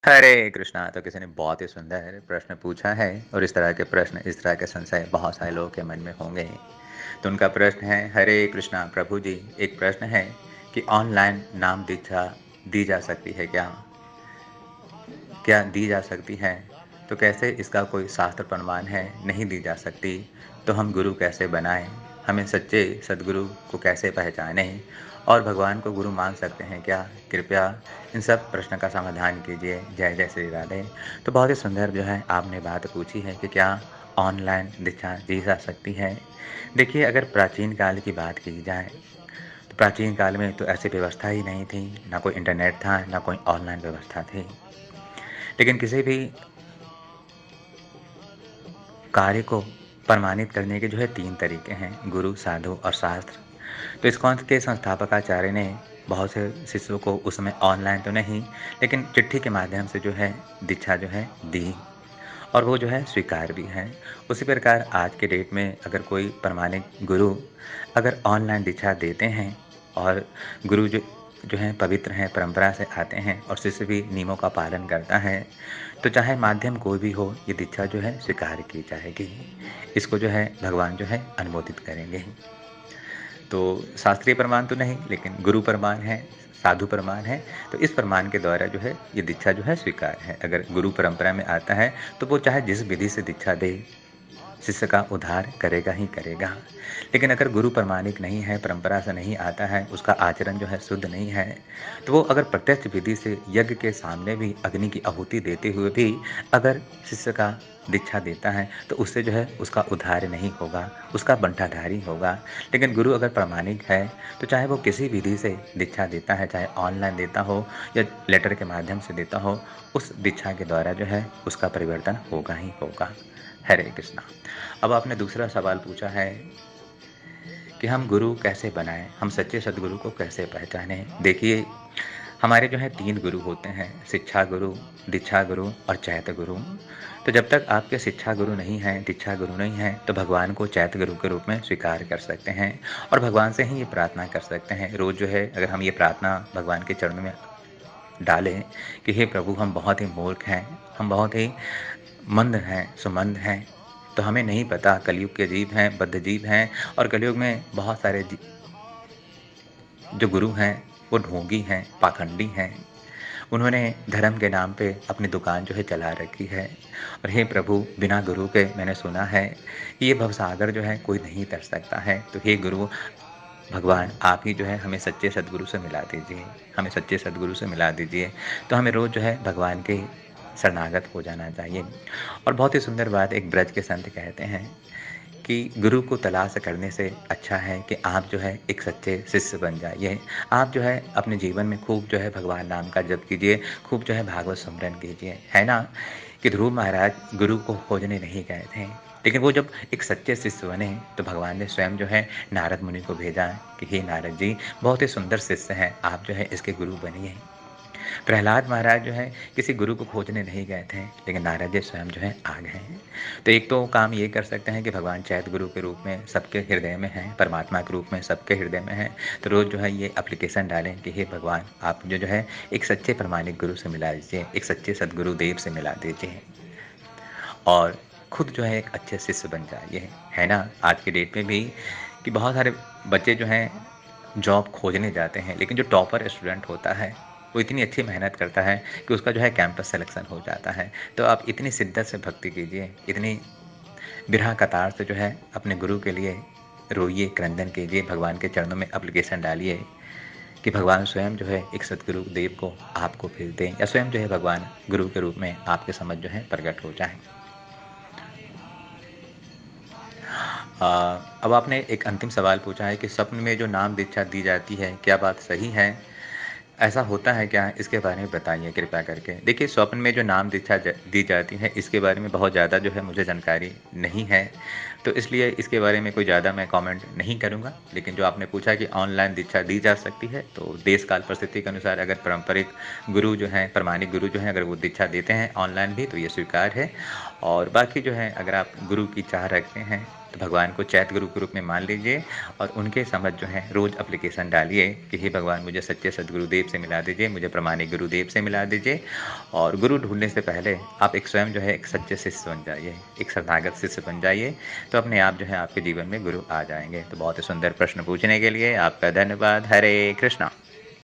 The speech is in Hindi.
हरे कृष्णा। तो किसी ने बहुत ही सुंदर प्रश्न पूछा है और इस तरह के प्रश्न, इस तरह के संशय बहुत सारे लोगों के मन में होंगे। तो उनका प्रश्न है, हरे कृष्णा प्रभु जी, एक प्रश्न है कि ऑनलाइन नाम दीक्षा दी जा सकती है क्या? क्या दी जा सकती है? तो कैसे इसका कोई शास्त्र प्रमाण है? नहीं दी जा सकती, तो हम गुरु कैसे बनाएँ? हमें सच्चे सद्गुरु को कैसे पहचानें? और भगवान को गुरु मान सकते हैं क्या? कृपया इन सब प्रश्न का समाधान कीजिए। जय जय श्री राधे। तो बहुत ही सुंदर जो है आपने बात पूछी है कि क्या ऑनलाइन दीक्षा दी जा सकती है? देखिए, अगर प्राचीन काल की बात की जाए, तो प्राचीन काल में तो ऐसी व्यवस्था ही नहीं थी, ना कोई इंटरनेट था, ना कोई ऑनलाइन व्यवस्था थी। लेकिन किसी भी कार्य को प्रमाणित करने के जो है 3 तरीके हैं, गुरु, साधु और शास्त्र। तो इस्कॉन के संस्थापकाचार्य ने बहुत से शिष्यों को उस समय ऑनलाइन तो नहीं, लेकिन चिट्ठी के माध्यम से जो है दीक्षा जो है दी और वो जो है स्वीकार भी है। उसी प्रकार आज के डेट में अगर कोई प्रमाणित गुरु अगर ऑनलाइन दीक्षा देते हैं और गुरु जो जो हैं पवित्र हैं, परंपरा से आते हैं और शिष्य भी नियमों का पालन करता है, तो चाहे माध्यम कोई भी हो, ये दीक्षा जो है स्वीकार की जाएगी। इसको जो है भगवान जो है अनुमोदित करेंगे। तो शास्त्रीय प्रमाण तो नहीं, लेकिन गुरु प्रमाण है, साधु प्रमाण है, तो इस प्रमाण के द्वारा जो है ये दीक्षा जो है स्वीकार है। अगर गुरु परंपरा में आता है, तो वो चाहे जिस विधि से दीक्षा दे, शिष्य का उद्धार करेगा ही करेगा। लेकिन अगर गुरु प्रामाणिक नहीं है, परंपरा से नहीं आता है, उसका आचरण जो है शुद्ध नहीं है, तो वो अगर प्रत्यक्ष विधि से यज्ञ के सामने भी अग्नि की आहुति देते हुए भी अगर शिष्य का दीक्षा देता है, तो उससे जो है उसका उद्धार नहीं होगा, उसका बंटाधारी होगा। लेकिन गुरु अगर प्रामाणिक है, तो चाहे वो किसी विधि से दीक्षा देता है, चाहे ऑनलाइन देता हो या लेटर के माध्यम से देता हो, उस दीक्षा के द्वारा जो है उसका परिवर्तन होगा ही होगा। हरे कृष्णा। अब आपने दूसरा सवाल पूछा है कि हम गुरु कैसे बनाएँ? हम सच्चे सद्गुरु को कैसे पहचानें? देखिए, हमारे जो हैं 3 गुरु होते हैं, शिक्षा गुरु, दीक्षा गुरु और चैत्य गुरु। तो जब तक आपके शिक्षा गुरु नहीं हैं, दीक्षा गुरु नहीं हैं, तो भगवान को चैत्य गुरु के रूप में स्वीकार कर सकते हैं और भगवान से ही ये प्रार्थना कर सकते हैं। रोज़ जो है अगर हम ये प्रार्थना भगवान के चरणों में डालें कि हे प्रभु, हम बहुत ही मूर्ख हैं, हम बहुत ही मंद हैं, सुमंद हैं, तो हमें नहीं पता कलयुग के जीव हैं, बद्ध जीव हैं और कलयुग में बहुत सारे जो गुरु हैं, वो ढोंगी हैं, पाखंडी हैं। उन्होंने धर्म के नाम पे अपनी दुकान जो है चला रखी है और हे प्रभु, बिना गुरु के मैंने सुना है कि ये भवसागर जो है कोई नहीं तर सकता है। तो हे गुरु भगवान, आप ही जो है हमें सच्चे सद्गुरु से मिला दीजिए, हमें सच्चे सद्गुरु से मिला दीजिए। तो हमें रोज़ जो है भगवान के शरणागत हो जाना चाहिए। और बहुत ही सुंदर बात एक ब्रज के संत कहते हैं कि गुरु को तलाश करने से अच्छा है कि आप जो है एक सच्चे शिष्य बन जाइए। आप जो है अपने जीवन में खूब जो है भगवान नाम का जप कीजिए, खूब जो है भागवत सिमरन कीजिए। है ना कि ध्रुव महाराज गुरु को खोजने नहीं गए थे, लेकिन वो जब एक सच्चे शिष्य बने, तो भगवान ने स्वयं जो है नारद मुनि को भेजा कि हे नारद जी, बहुत ही सुंदर शिष्य हैं, आप जो है इसके गुरु बनिए। प्रहलाद महाराज जो है किसी गुरु को खोजने नहीं गए थे, लेकिन नारद जी स्वयं जो है आ गए हैं। तो एक तो काम ये कर सकते हैं कि भगवान चैत गुरु के रूप में सबके हृदय में हैं, परमात्मा के रूप में सबके हृदय में हैं। तो रोज़ जो है ये एप्लीकेशन डालें कि हे भगवान, आप मुझे जो है एक सच्चे प्रमाणिक गुरु से मिला दीजिए, एक सच्चे सद्गुरु देव से मिला दीजिए और खुद जो है एक अच्छे शिष्य बन जाइए। है ना? आज की डेट में भी कि बहुत सारे बच्चे जो हैं जॉब खोजने जाते हैं, लेकिन जो टॉपर स्टूडेंट होता है, वो इतनी अच्छी मेहनत करता है कि उसका जो है कैंपस सिलेक्शन हो जाता है। तो आप इतनी शिद्दत से भक्ति कीजिए, इतनी बिरहा कतार से जो है अपने गुरु के लिए रोइए, क्रंदन कीजिए, भगवान के चरणों में एप्लीकेशन डालिए कि भगवान स्वयं जो है एक सद्गुरु देव को आपको भेज दें या स्वयं जो है भगवान गुरु के रूप में आपके समझ जो है प्रकट हो जाएँ। अ, अब आपने एक अंतिम सवाल पूछा है कि स्वप्न में जो नाम दीक्षा दी जाती है, क्या बात सही है? ऐसा होता है क्या? इसके बारे में बताइए कृपया करके। देखिए, स्वप्न में जो नाम दीक्षा दी जाती है, इसके बारे में बहुत ज़्यादा जो है मुझे जानकारी नहीं है, तो इसलिए इसके बारे में कोई ज़्यादा मैं कमेंट नहीं करूँगा। लेकिन जो आपने पूछा कि ऑनलाइन दीक्षा दी जा सकती है, तो देश काल परिस्थिति के अनुसार अगर पारंपरिक गुरु जो हैं, प्रामाणिक गुरु जो हैं, अगर वो दीक्षा देते हैं ऑनलाइन भी, तो ये स्वीकार है। और बाकी जो है अगर आप गुरु की चाह रखते हैं, तो भगवान को चैत गुरु के रूप में मान लीजिए और उनके समक्ष जो है रोज़ एप्लीकेशन डालिए कि हे भगवान मुझे सच्चे सद्गुरुदेव से मिला दीजिए, मुझे प्रामाणिक गुरुदेव से मिला दीजिए। और गुरु ढूँढने से पहले आप एक स्वयं जो है एक सच्चे शिष्य बन जाइए, एक शरणागत शिष्य बन जाइए, तो अपने आप जो है आपके जीवन में गुरु आ जाएँगे। तो बहुत ही सुंदर प्रश्न पूछने के लिए आपका धन्यवाद। हरे कृष्णा।